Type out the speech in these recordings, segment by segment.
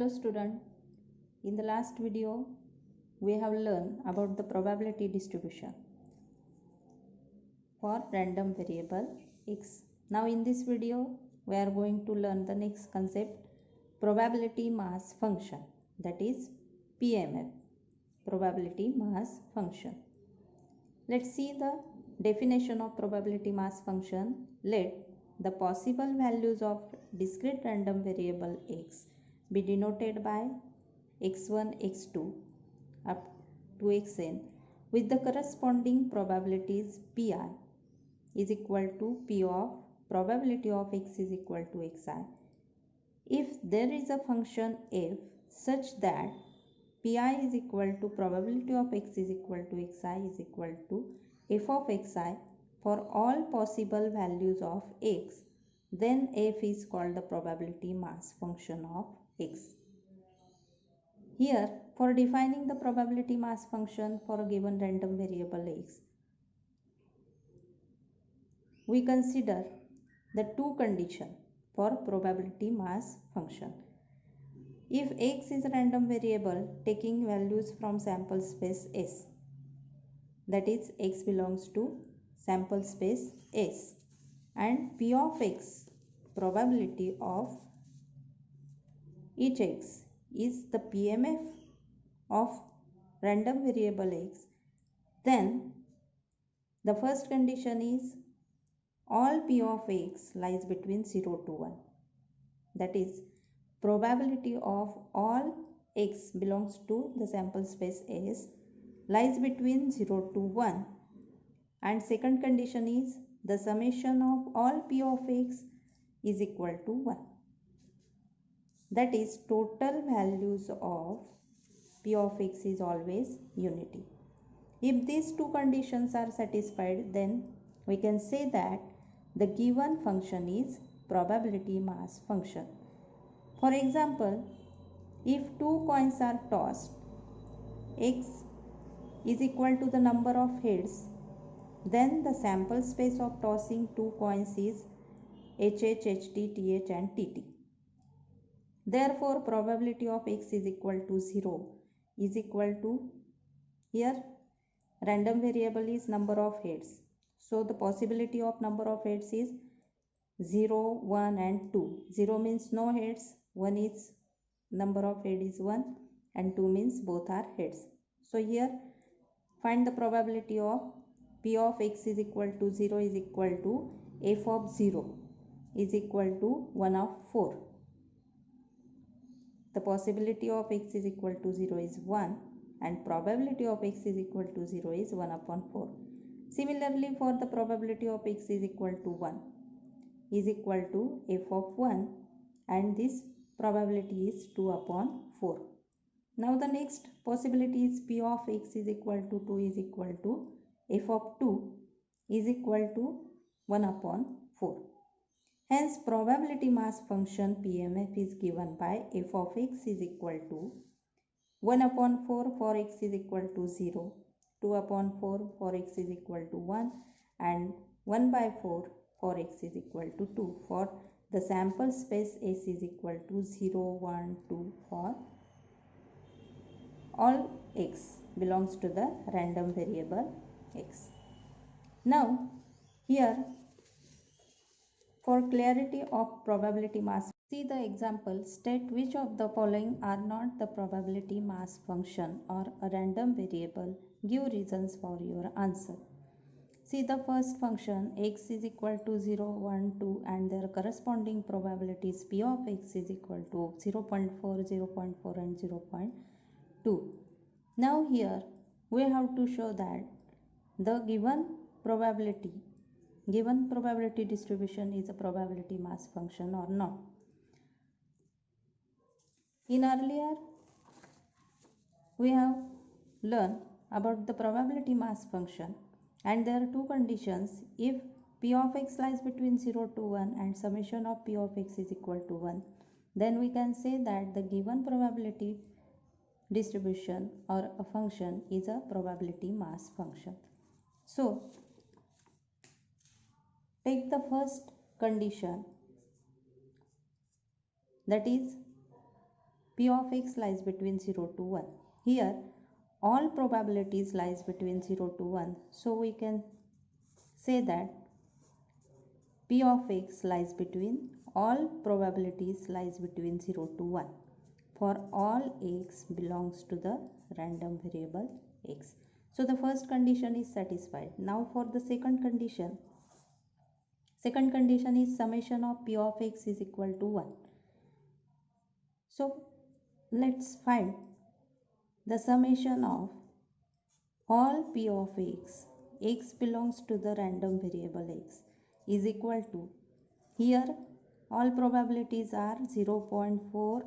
Hello student, in the last video we have learned about the probability distribution for random variable x. Now in this video we are going to learn the next concept, probability mass function, that is PMF, probability mass function. Let's see the definition of probability mass function. Let the possible values of discrete random variable x be denoted by x1, x2 up to xn with the corresponding probabilities pi is equal to p of probability of x is equal to xi. If there is a function f such that pi is equal to probability of x is equal to xi is equal to f of xi for all possible values of x, then f is called the probability mass function of x. Here, for defining the probability mass function for a given random variable x, we consider the two conditions for probability mass function. If x is a random variable taking values from sample space S, that is x belongs to sample space S, and p of x, probability of each x, is the PMF of random variable x, then the first condition is all p of x lies between 0 to 1. That is, probability of all x belongs to the sample space S lies between 0 to 1. And second condition is the summation of all p of x is equal to 1. That is, total values of p of x is always unity. If these two conditions are satisfied, then we can say that the given function is probability mass function. For example, if two coins are tossed, x is equal to the number of heads, then the sample space of tossing two coins is HH, HT, TH and TT. Therefore, probability of x is equal to 0 is equal to, here random variable is number of heads. So the possibility of number of heads is 0, 1 and 2. 0 means no heads, 1 is number of head is 1 and 2 means both are heads. So here find the probability of p of x is equal to 0 is equal to f of 0 is equal to 1 of 4. The possibility of x is equal to 0 is 1 and probability of x is equal to 0 is 1 upon 4. Similarly, for the probability of x is equal to 1 is equal to f of 1 and this probability is 2 upon 4. Now the next possibility is p of x is equal to 2 is equal to f of 2 is equal to 1 upon 4. Hence, probability mass function PMF is given by f of x is equal to 1 upon 4 for x is equal to 0, 2 upon 4 for x is equal to 1 and 1 by 4 for x is equal to 2 for the sample space S is equal to 0, 1, 2 for all x belongs to the random variable x. Now here, for clarity of probability mass, see the example, state which of the following are not the probability mass function or a random variable. Give reasons for your answer. See the first function, x is equal to 0, 1, 2 and their corresponding probabilities p of x is equal to 0.4, 0.4 and 0.2. Now here we have to show that the given probability distribution is a probability mass function or not. In earlier we have learned about the probability mass function and there are two conditions. If p of x lies between 0 to 1 and summation of p of x is equal to 1, then we can say that the given probability distribution or a function is a probability mass function. So take the first condition, that is P of x lies between 0 to 1. Here all probabilities lies between 0 to 1. So we can say that P of x lies between all probabilities lies between 0 to 1 for all x belongs to the random variable x. So the first condition is satisfied. Now for the second condition is summation of P of x is equal to 1. So let's find the summation of all P of x belongs to the random variable x is equal to, here all probabilities are 0.4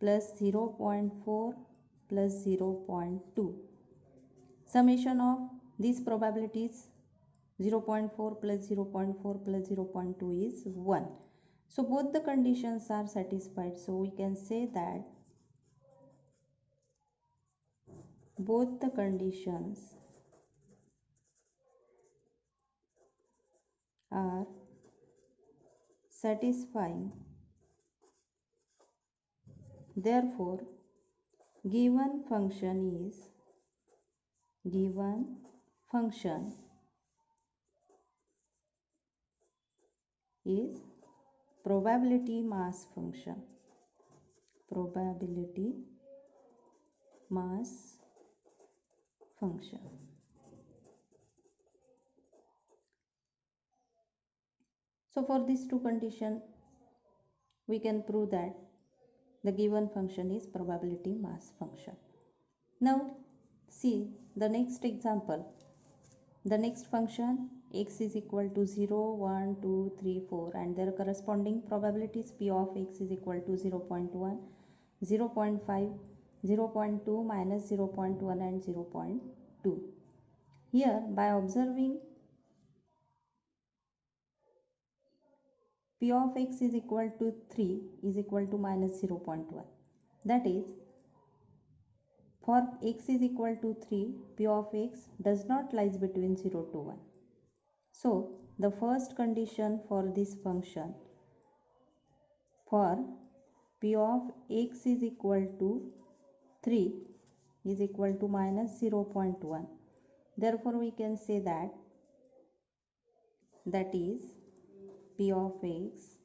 plus 0.4 plus 0.2. Summation of these probabilities 0.4 plus 0.4 plus 0.2 is 1. So both the conditions are satisfied. So we can say that both the conditions are satisfying. Therefore, given function is probability mass function. Probability mass function. So for these two conditions, we can prove that the given function is probability mass function. Now see the next example. The next function x is equal to 0, 1, 2, 3, 4 and their corresponding probabilities P of x is equal to 0.1, 0.5, 0.2, minus 0.1 and 0.2. Here by observing P of x is equal to 3 is equal to minus 0.1. That is, for x is equal to 3, P of x does not lies between 0 to 1. So the first condition for this function for P of x is equal to 3 is equal to minus 0.1. Therefore we can say that is P of x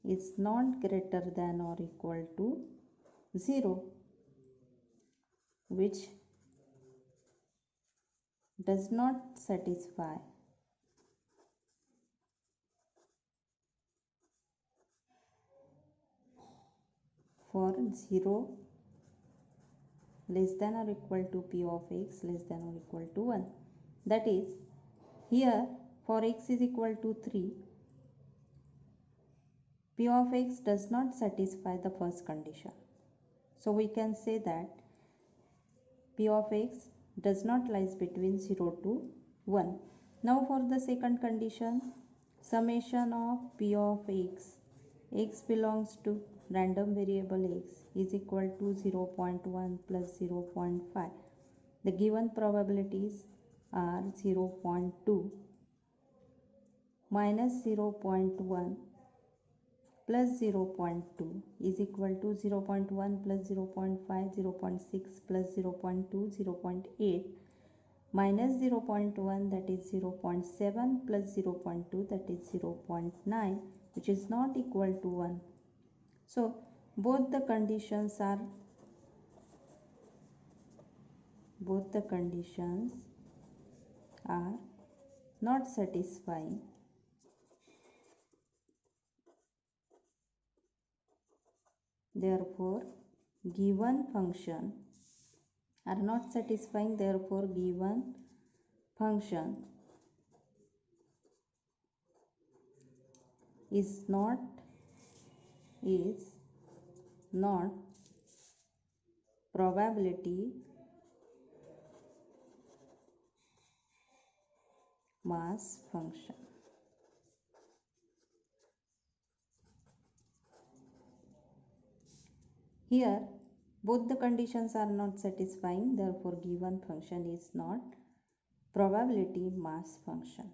is not greater than or equal to 0, which does not satisfy for 0 less than or equal to P of x less than or equal to 1. That is, here for x is equal to 3, P of x does not satisfy the first condition. So we can say that P of x does not lies between 0 to 1. Now for the second condition, summation of P of x belongs to random variable x is equal to 0.1 plus 0.5. The given probabilities are 0.2 minus 0.1 plus 0.2 is equal to 0.1 plus 0.5, 0.6 plus 0.2, 0.8 minus 0.1 that is 0.7 plus 0.2 that is 0.9, which is not equal to 1. So both the conditions are not satisfying. Therefore given function are not satisfying. Therefore given function is not probability mass function. Here both the conditions are not satisfying, therefore given function is not probability mass function.